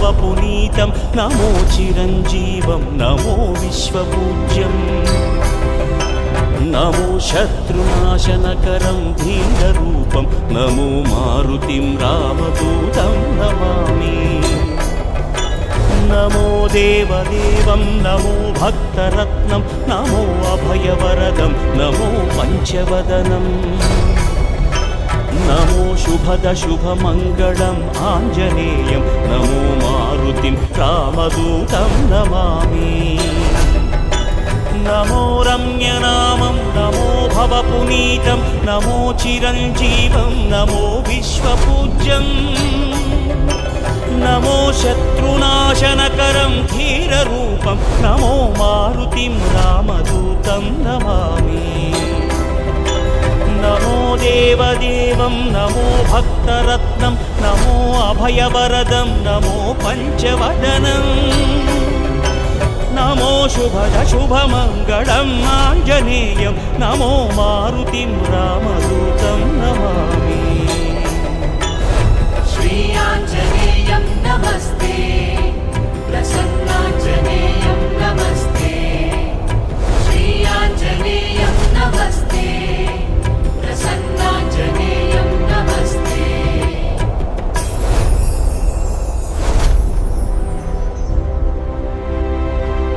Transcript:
भवपुनीतं नमो चिरञ्जीवं नमो विश्वपूज्यम् नमो शत्रुनाशनकरं धीररूपं नमो मारुतिं रामदूतं नमामि नमो देवदेवं नमो भक्तरत्नं नमो अभयवरदं नमो पञ्चवदनम् नमो शुभदशुभमङ्गलम् आञ्जनेयं नमो मारुतिं रामदूतं नमामि नमो रम्यनामं नमो भवपुनीतं नमो चिरञ्जीवं नमो विश्वपूज्यम् नमो शत्रुनाशनकरं धीररूपं नमो मारुतिं रामदूतं नमामि नमो देवदेवं नमो भक्तरत्नं नमो अभयवरदं नमो पञ्चवदनम् नमो शुभदशुभमङ्गलम् आञ्जनेयं नमो मारुतिं रामदूतं नमामि श्री आञ्जनेयं नमस्ते।